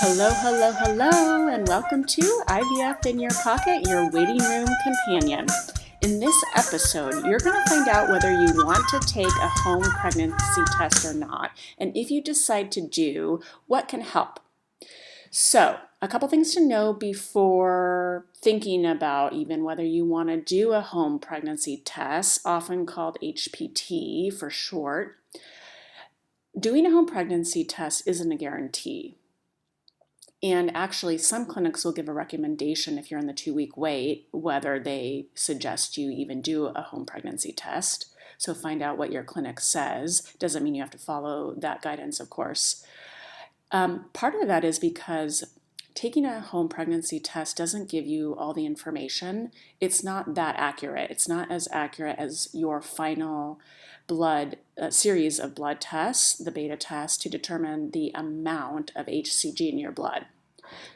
Hello, hello, hello, and welcome to IVF in Your Pocket, your waiting room companion. In this episode, you're going to find out whether you want to take a home pregnancy test or not, and if you decide to do, what can help. So, a couple things to know before thinking about even whether you want to do a home pregnancy test, often called HPT for short. Doing a home pregnancy test isn't a guarantee. And actually, some clinics will give a recommendation if you're in the 2-week wait, whether they suggest you even do a home pregnancy test. So find out what your clinic says. Doesn't mean you have to follow that guidance, of course. Part of that is because taking a home pregnancy test doesn't give you all the information. It's not that accurate. It's not as accurate as your final blood series of blood tests, the beta test, to determine the amount of HCG in your blood.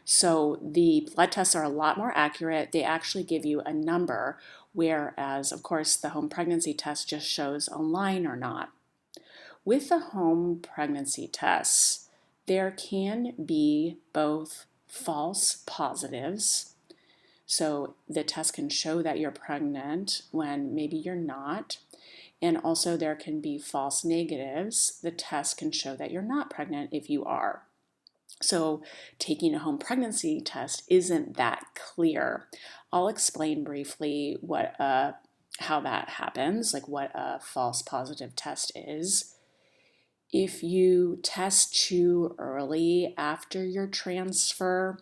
So the blood tests are a lot more accurate. They actually give you a number, whereas, of course, the home pregnancy test just shows a line or not. With the home pregnancy tests, there can be both false positives. So the test can show that you're pregnant when maybe you're not. And also there can be false negatives. The test can show that you're not pregnant if you are. So taking a home pregnancy test isn't that clear. I'll explain briefly how that happens, like what a false positive test is. If you test too early after your transfer,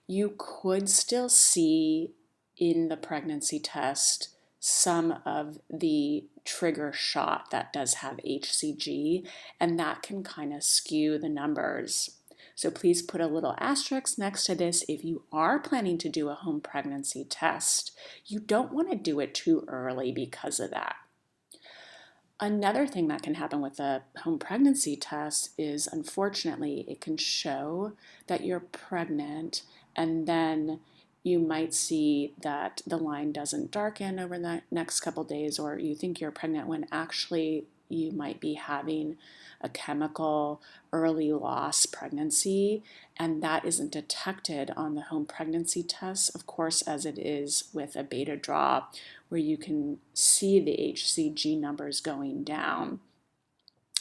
you could still see in the pregnancy test some of the trigger shot that does have HCG, and that can kind of skew the numbers. So please put a little asterisk next to this if you are planning to do a home pregnancy test. You don't want to do it too early because of that. Another thing that can happen with a home pregnancy test is, unfortunately, it can show that you're pregnant, and then you might see that the line doesn't darken over the next couple days, or you think you're pregnant when actually you might be having a chemical early loss pregnancy, and that isn't detected on the home pregnancy test, of course, as it is with a beta draw, where you can see the HCG numbers going down.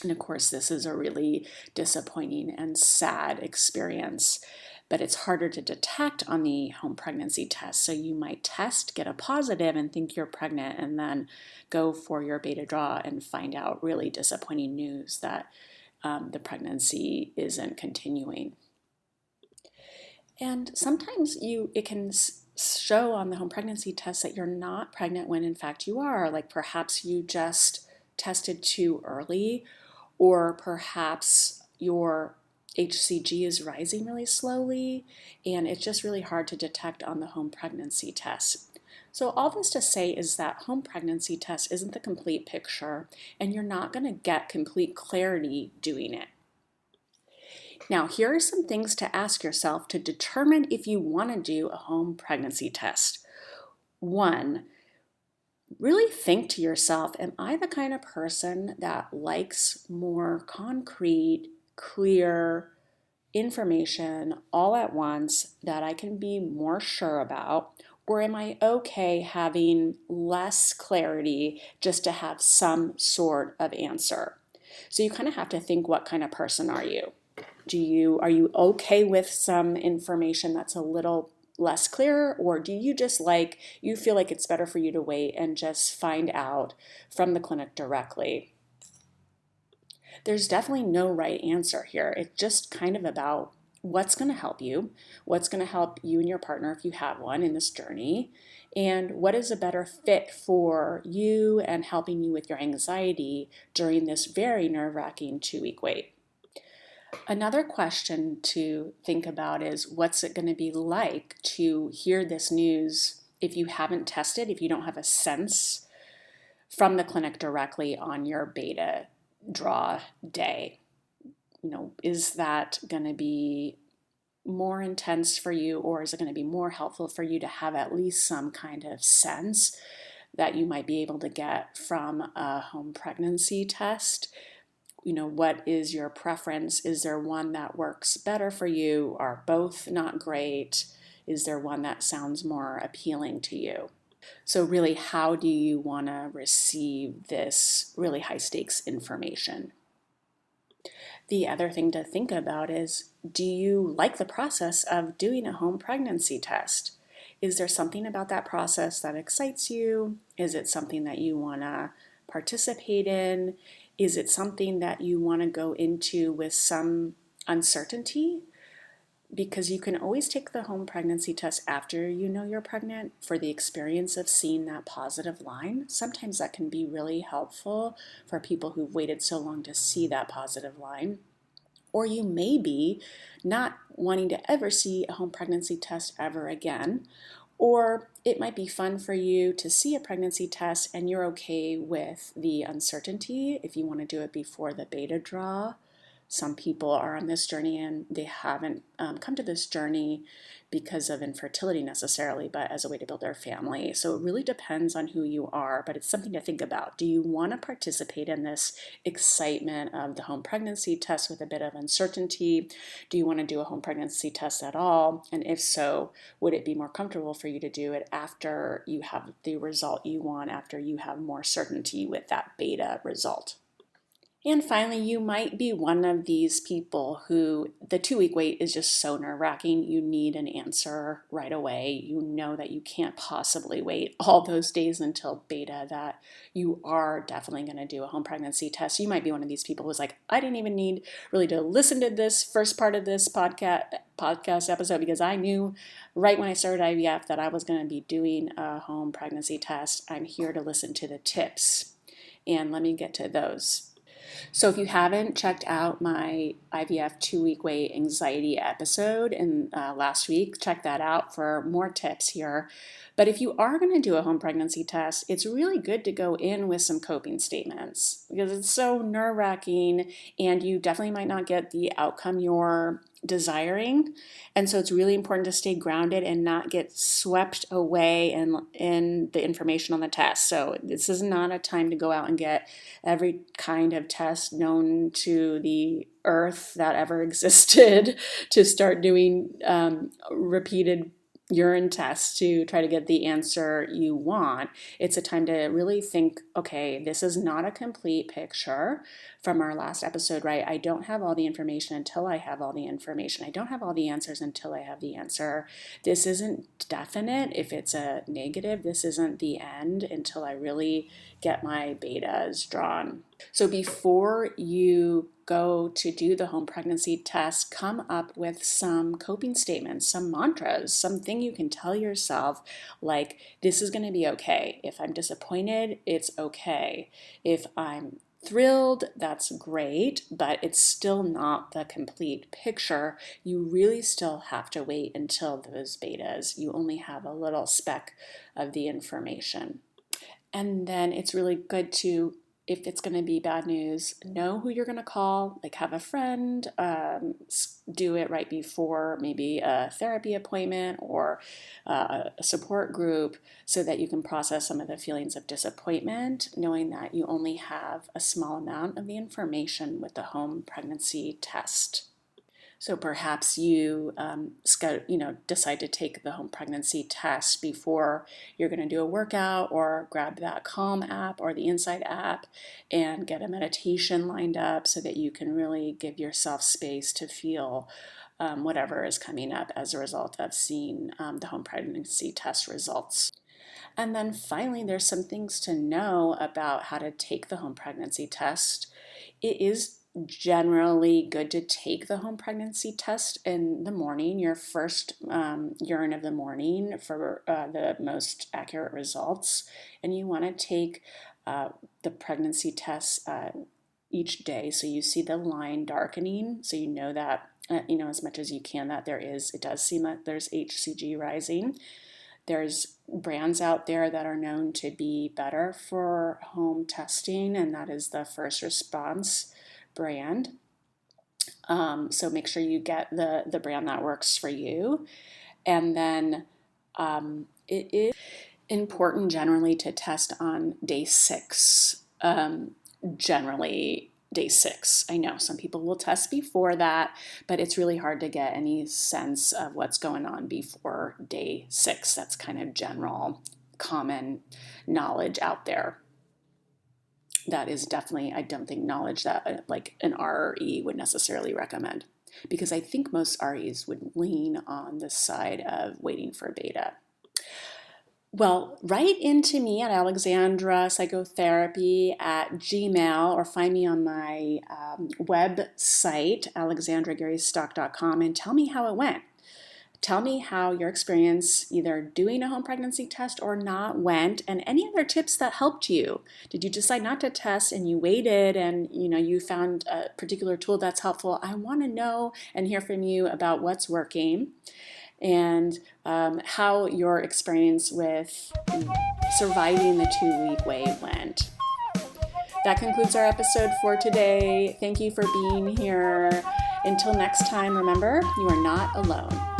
And of course, this is a really disappointing and sad experience, but it's harder to detect on the home pregnancy test. So you might test, get a positive, and think you're pregnant, and then go for your beta draw and find out really disappointing news that the pregnancy isn't continuing. And sometimes it can show on the home pregnancy test that you're not pregnant when in fact you are. Like perhaps you just tested too early, or perhaps your HCG is rising really slowly, and it's just really hard to detect on the home pregnancy test. So all this to say is that home pregnancy test isn't the complete picture, and you're not going to get complete clarity doing it. Now, here are some things to ask yourself to determine if you want to do a home pregnancy test. 1, really think to yourself, am I the kind of person that likes more concrete, clear information all at once that I can be more sure about? Or am I okay having less clarity just to have some sort of answer? So you kind of have to think, what kind of person are you? Are you okay with some information that's a little less clear, or do you you feel like it's better for you to wait and just find out from the clinic directly? There's definitely no right answer here. It's just kind of about what's going to help you, what's going to help you and your partner if you have one in this journey, and what is a better fit for you and helping you with your anxiety during this very nerve-wracking 2-week wait. Another question to think about is, what's it going to be like to hear this news if you haven't tested, if you don't have a sense from the clinic directly on your beta draw day? Is that going to be more intense for you, or is it going to be more helpful for you to have at least some kind of sense that you might be able to get from a home pregnancy test? what is your preference? Is there one that works better for you? Are both not great? Is there one that sounds more appealing to you? So really, how do you want to receive this really high stakes information? The other thing to think about is, do you like the process of doing a home pregnancy test? Is there something about that process that excites you? Is it something that you want to participate in? Is it something that you want to go into with some uncertainty? Because you can always take the home pregnancy test after you know you're pregnant for the experience of seeing that positive line. Sometimes that can be really helpful for people who've waited so long to see that positive line. Or you may be not wanting to ever see a home pregnancy test ever again. Or it might be fun for you to see a pregnancy test and you're okay with the uncertainty if you want to do it before the beta draw. Some people are on this journey and they haven't come to this journey because of infertility necessarily, but as a way to build their family. So it really depends on who you are, but it's something to think about. Do you want to participate in this excitement of the home pregnancy test with a bit of uncertainty? Do you want to do a home pregnancy test at all? And if so, would it be more comfortable for you to do it after you have the result you want, after you have more certainty with that beta result? And finally, you might be one of these people who the 2-week wait is just so nerve-wracking. You need an answer right away. You know that you can't possibly wait all those days until beta, that you are definitely going to do a home pregnancy test. You might be one of these people who's like, I didn't even need really to listen to this first part of this podcast episode because I knew right when I started IVF that I was going to be doing a home pregnancy test. I'm here to listen to the tips. And let me get to those. So if you haven't checked out my IVF 2-week wait anxiety episode in last week, check that out for more tips here. But if you are going to do a home pregnancy test, it's really good to go in with some coping statements because it's so nerve-wracking and you definitely might not get the outcome you're desiring. And so it's really important to stay grounded and not get swept away in the information on the test. So this is not a time to go out and get every kind of test known to the earth that ever existed to start doing repeated urine tests to try to get the answer you want. It's a time to really think, okay, this is not a complete picture from our last episode, right? I don't have all the information until I have all the information. I don't have all the answers until I have the answer. This isn't definite. If it's a negative, this isn't the end until I really get my betas drawn. So before you go to do the home pregnancy test, come up with some coping statements, some mantras, something you can tell yourself like, this is going to be okay. If I'm disappointed, it's okay. If I'm thrilled, that's great, but it's still not the complete picture. You really still have to wait until those betas. You only have a little speck of the information. And then it's really good to, if it's going to be bad news, know who you're going to call, like have a friend, do it right before maybe a therapy appointment or a support group so that you can process some of the feelings of disappointment, knowing that you only have a small amount of the information with the home pregnancy test. So perhaps you decide to take the home pregnancy test before you're going to do a workout, or grab that Calm app or the Insight app and get a meditation lined up so that you can really give yourself space to feel whatever is coming up as a result of seeing the home pregnancy test results. And then finally, there's some things to know about how to take the home pregnancy test. It is generally good to take the home pregnancy test in the morning, your first urine of the morning, for the most accurate results. And you want to take the pregnancy test each day, so you see the line darkening, so you know that as much as you can that it does seem that there's HCG rising. There's brands out there that are known to be better for home testing, and that is the First Response brand. So make sure you get the brand that works for you. And then it is important generally to test on day 6. Generally, day 6. I know some people will test before that, but it's really hard to get any sense of what's going on before day 6. That's kind of general, common knowledge out there. That is definitely, I don't think, knowledge that like an RE would necessarily recommend, because I think most REs would lean on the side of waiting for beta. Well, write into me at alexandrapsychotherapy at Gmail, or find me on my website, alexandragarystock.com, and tell me how it went. Tell me how your experience either doing a home pregnancy test or not went, and any other tips that helped you. Did you decide not to test and you waited and you found a particular tool that's helpful? I want to know and hear from you about what's working, and how your experience with surviving the 2-week wait went. That concludes our episode for today. Thank you for being here. Until next time, remember, you are not alone.